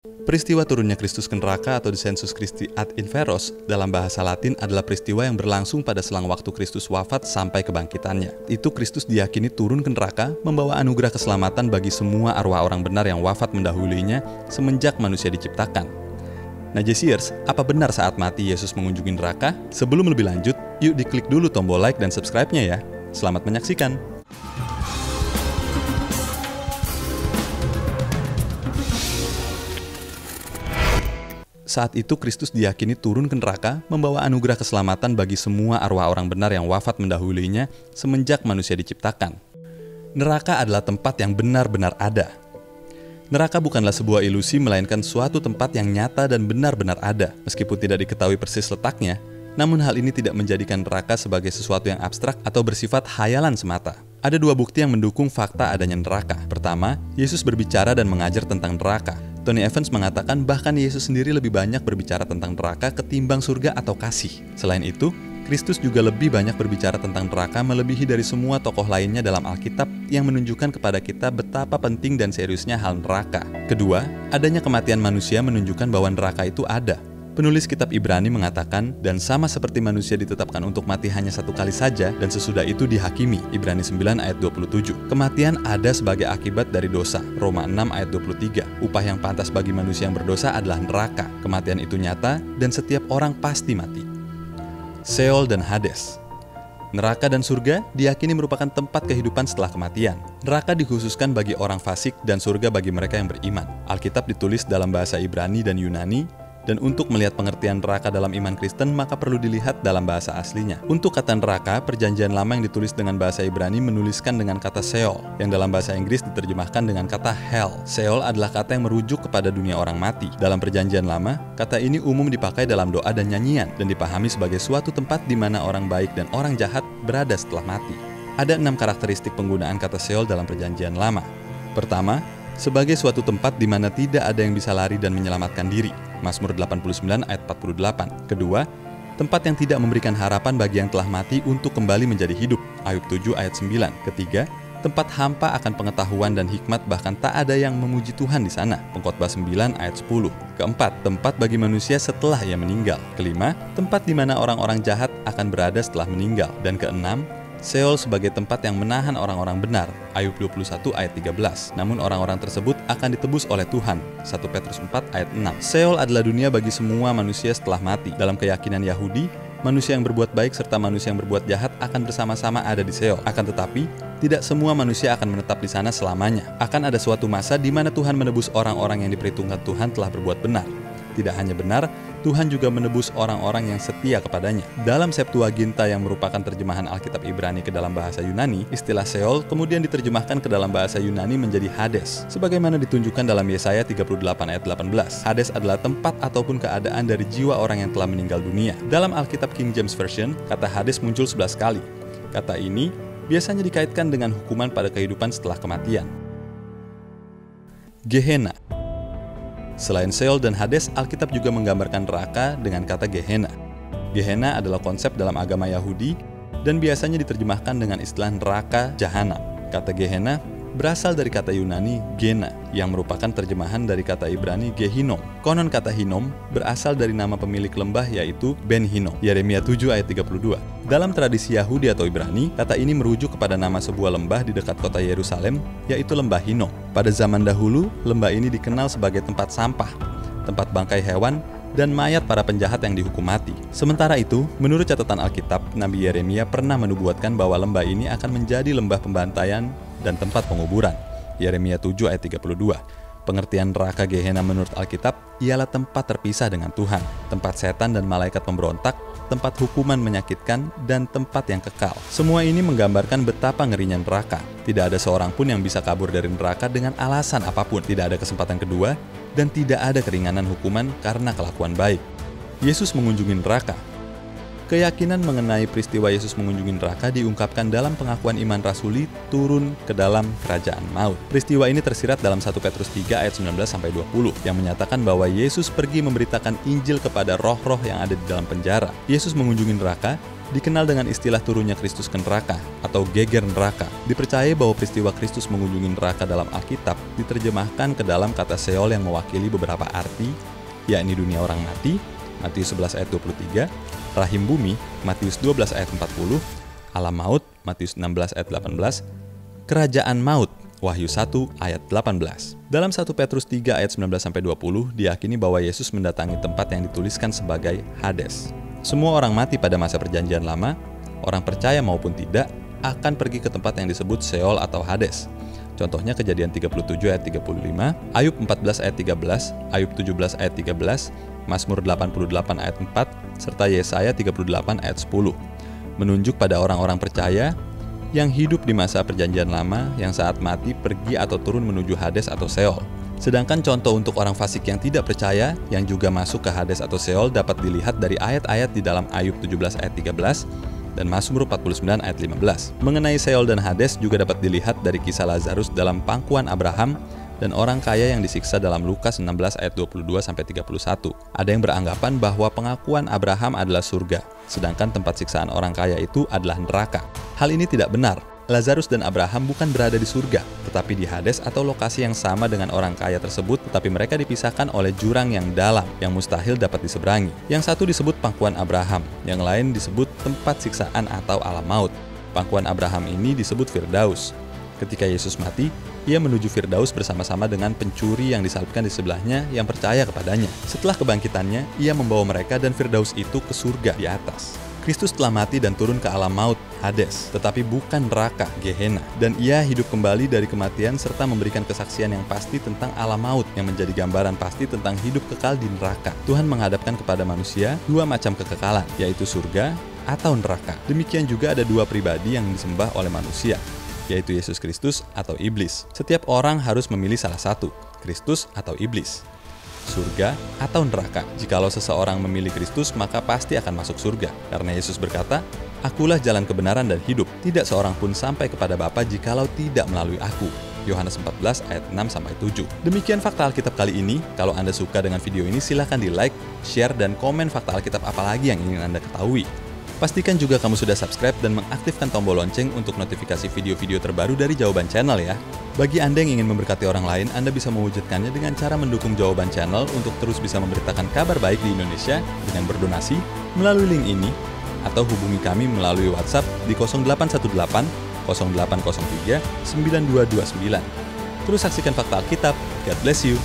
Peristiwa turunnya Kristus ke neraka atau Descensus Christi ad inferos dalam bahasa Latin adalah peristiwa yang berlangsung pada selang waktu Kristus wafat sampai kebangkitannya. Itu Kristus diyakini turun ke neraka membawa anugerah keselamatan bagi semua arwah orang benar yang wafat mendahulunya semenjak manusia diciptakan. Nah Jesiers, apa benar saat mati Yesus mengunjungi neraka? Sebelum lebih lanjut, yuk diklik dulu tombol like dan subscribe-nya ya. Selamat menyaksikan. Saat itu Kristus diyakini turun ke neraka membawa anugerah keselamatan bagi semua arwah orang benar yang wafat mendahulunya semenjak manusia diciptakan. Neraka adalah tempat yang benar-benar ada. Neraka bukanlah sebuah ilusi melainkan suatu tempat yang nyata dan benar-benar ada. Meskipun tidak diketahui persis letaknya, namun hal ini tidak menjadikan neraka sebagai sesuatu yang abstrak atau bersifat khayalan semata. Ada dua bukti yang mendukung fakta adanya neraka. Pertama, Yesus berbicara dan mengajar tentang neraka. Tony Evans mengatakan bahkan Yesus sendiri lebih banyak berbicara tentang neraka ketimbang surga atau kasih. Selain itu, Kristus juga lebih banyak berbicara tentang neraka melebihi dari semua tokoh lainnya dalam Alkitab yang menunjukkan kepada kita betapa penting dan seriusnya hal neraka. Kedua, adanya kematian manusia menunjukkan bahwa neraka itu ada. Penulis kitab Ibrani mengatakan, dan sama seperti manusia ditetapkan untuk mati hanya satu kali saja dan sesudah itu dihakimi, Ibrani 9 ayat 27. Kematian ada sebagai akibat dari dosa, Roma 6 ayat 23. Upah yang pantas bagi manusia yang berdosa adalah neraka. Kematian itu nyata dan setiap orang pasti mati. Seol dan Hades. Neraka dan surga diyakini merupakan tempat kehidupan setelah kematian. Neraka dikhususkan bagi orang fasik dan surga bagi mereka yang beriman. Alkitab ditulis dalam bahasa Ibrani dan Yunani, dan untuk melihat pengertian neraka dalam iman Kristen, maka perlu dilihat dalam bahasa aslinya. Untuk kata neraka, Perjanjian Lama yang ditulis dengan bahasa Ibrani menuliskan dengan kata Seol, yang dalam bahasa Inggris diterjemahkan dengan kata hell. Seol adalah kata yang merujuk kepada dunia orang mati. Dalam Perjanjian Lama, kata ini umum dipakai dalam doa dan nyanyian, dan dipahami sebagai suatu tempat di mana orang baik dan orang jahat berada setelah mati. Ada 6 karakteristik penggunaan kata Seol dalam Perjanjian Lama. Pertama, sebagai suatu tempat di mana tidak ada yang bisa lari dan menyelamatkan diri. Mazmur 89 ayat 48. Kedua, tempat yang tidak memberikan harapan bagi yang telah mati untuk kembali menjadi hidup. Ayub 7 ayat 9. Ketiga, tempat hampa akan pengetahuan dan hikmat bahkan tak ada yang memuji Tuhan di sana. Pengkhotbah 9 ayat 10. Keempat, tempat bagi manusia setelah ia meninggal. Kelima, tempat di mana orang-orang jahat akan berada setelah meninggal. Dan keenam, Seol sebagai tempat yang menahan orang-orang benar, Ayub 21 ayat 13. Namun orang-orang tersebut akan ditebus oleh Tuhan, 1 Petrus 4 ayat 6. Seol adalah dunia bagi semua manusia setelah mati. Dalam keyakinan Yahudi, manusia yang berbuat baik serta manusia yang berbuat jahat akan bersama-sama ada di Seol. Akan tetapi, tidak semua manusia akan menetap di sana selamanya. Akan ada suatu masa di mana Tuhan menebus orang-orang yang diperhitungkan Tuhan telah berbuat benar. Tidak hanya benar, Tuhan juga menebus orang-orang yang setia kepadanya. Dalam Septuaginta yang merupakan terjemahan Alkitab Ibrani ke dalam bahasa Yunani, istilah Seol kemudian diterjemahkan ke dalam bahasa Yunani menjadi Hades. Sebagaimana ditunjukkan dalam Yesaya 38 ayat 18. Hades adalah tempat ataupun keadaan dari jiwa orang yang telah meninggal dunia. Dalam Alkitab King James Version, kata Hades muncul 11 kali. Kata ini biasanya dikaitkan dengan hukuman pada kehidupan setelah kematian. Gehenna. Selain Seol dan Hades, Alkitab juga menggambarkan neraka dengan kata Gehenna. Gehenna adalah konsep dalam agama Yahudi dan biasanya diterjemahkan dengan istilah neraka jahanam. Kata Gehenna berasal dari kata Yunani Gena, yang merupakan terjemahan dari kata Ibrani Gehinom. Konon kata Hinom berasal dari nama pemilik lembah yaitu Ben Hinnom, Yeremia 7 ayat 32. Dalam tradisi Yahudi atau Ibrani, kata ini merujuk kepada nama sebuah lembah di dekat kota Yerusalem, yaitu lembah Hinnom. Pada zaman dahulu, lembah ini dikenal sebagai tempat sampah, tempat bangkai hewan, dan mayat para penjahat yang dihukum mati. Sementara itu, menurut catatan Alkitab, Nabi Yeremia pernah menubuatkan bahwa lembah ini akan menjadi lembah pembantaian dan tempat penguburan. Yeremia 7 ayat 32. Pengertian neraka Gehenna menurut Alkitab ialah tempat terpisah dengan Tuhan, tempat setan dan malaikat pemberontak, tempat hukuman menyakitkan, dan tempat yang kekal. Semua ini menggambarkan betapa ngerinya neraka. Tidak ada seorang pun yang bisa kabur dari neraka dengan alasan apapun. Tidak ada kesempatan kedua, dan tidak ada keringanan hukuman karena kelakuan baik. Yesus mengunjungi neraka. Keyakinan mengenai peristiwa Yesus mengunjungi neraka diungkapkan dalam pengakuan iman rasuli turun ke dalam kerajaan maut. Peristiwa ini tersirat dalam 1 Petrus 3 ayat 19-20 yang menyatakan bahwa Yesus pergi memberitakan Injil kepada roh-roh yang ada di dalam penjara. Yesus mengunjungi neraka dikenal dengan istilah turunnya Kristus ke neraka atau geger neraka. Dipercaya bahwa peristiwa Kristus mengunjungi neraka dalam Alkitab diterjemahkan ke dalam kata Sheol yang mewakili beberapa arti, yakni dunia orang mati, Matius 11 ayat 23, rahim bumi, Matius 12 ayat 40, alam maut, Matius 16 ayat 18, kerajaan maut, Wahyu 1 ayat 18. Dalam 1 Petrus 3 ayat 19-20 diyakini bahwa Yesus mendatangi tempat yang dituliskan sebagai Hades. Semua orang mati pada masa perjanjian lama, orang percaya maupun tidak, akan pergi ke tempat yang disebut Sheol atau Hades. Contohnya Kejadian 37 ayat 35, Ayub 14 ayat 13, Ayub 17 ayat 13, Mazmur 88 ayat 4, serta Yesaya 38 ayat 10. Menunjuk pada orang-orang percaya yang hidup di masa perjanjian lama yang saat mati pergi atau turun menuju Hades atau Sheol. Sedangkan contoh untuk orang fasik yang tidak percaya yang juga masuk ke Hades atau Sheol dapat dilihat dari ayat-ayat di dalam Ayub 17 ayat 13 dan Mazmur 49 ayat 15. Mengenai Sheol dan Hades juga dapat dilihat dari kisah Lazarus dalam pangkuan Abraham dan orang kaya yang disiksa dalam Lukas 16 ayat 22-31. Ada yang beranggapan bahwa pengakuan Abraham adalah surga, sedangkan tempat siksaan orang kaya itu adalah neraka. Hal ini tidak benar. Lazarus dan Abraham bukan berada di surga, tetapi di Hades atau lokasi yang sama dengan orang kaya tersebut, tetapi mereka dipisahkan oleh jurang yang dalam, yang mustahil dapat diseberangi. Yang satu disebut pangkuan Abraham, yang lain disebut tempat siksaan atau alam maut. Pangkuan Abraham ini disebut Firdaus. Ketika Yesus mati, ia menuju Firdaus bersama-sama dengan pencuri yang disalibkan di sebelahnya yang percaya kepadanya. Setelah kebangkitannya, ia membawa mereka dan Firdaus itu ke surga di atas. Kristus telah mati dan turun ke alam maut, Hades, tetapi bukan neraka, Gehenna. Dan ia hidup kembali dari kematian serta memberikan kesaksian yang pasti tentang alam maut yang menjadi gambaran pasti tentang hidup kekal di neraka. Tuhan menghadapkan kepada manusia dua macam kekekalan, yaitu surga atau neraka. Demikian juga ada dua pribadi yang disembah oleh manusia, yaitu Yesus Kristus atau iblis. Setiap orang harus memilih salah satu, Kristus atau iblis, surga atau neraka. Jikalau seseorang memilih Kristus, maka pasti akan masuk surga. Karena Yesus berkata, "Akulah jalan kebenaran dan hidup. Tidak seorang pun sampai kepada Bapa jikalau tidak melalui aku." Yohanes 14 ayat 6-7. Demikian fakta Alkitab kali ini. Kalau Anda suka dengan video ini, silahkan di like, share, dan komen fakta Alkitab apa lagi yang ingin Anda ketahui. Pastikan juga kamu sudah subscribe dan mengaktifkan tombol lonceng untuk notifikasi video-video terbaru dari Jawaban Channel ya. Bagi Anda yang ingin memberkati orang lain, Anda bisa mewujudkannya dengan cara mendukung Jawaban Channel untuk terus bisa memberitakan kabar baik di Indonesia dengan berdonasi melalui link ini, atau hubungi kami melalui WhatsApp di 0818 0803 9229. Terus saksikan fakta Alkitab. God bless you.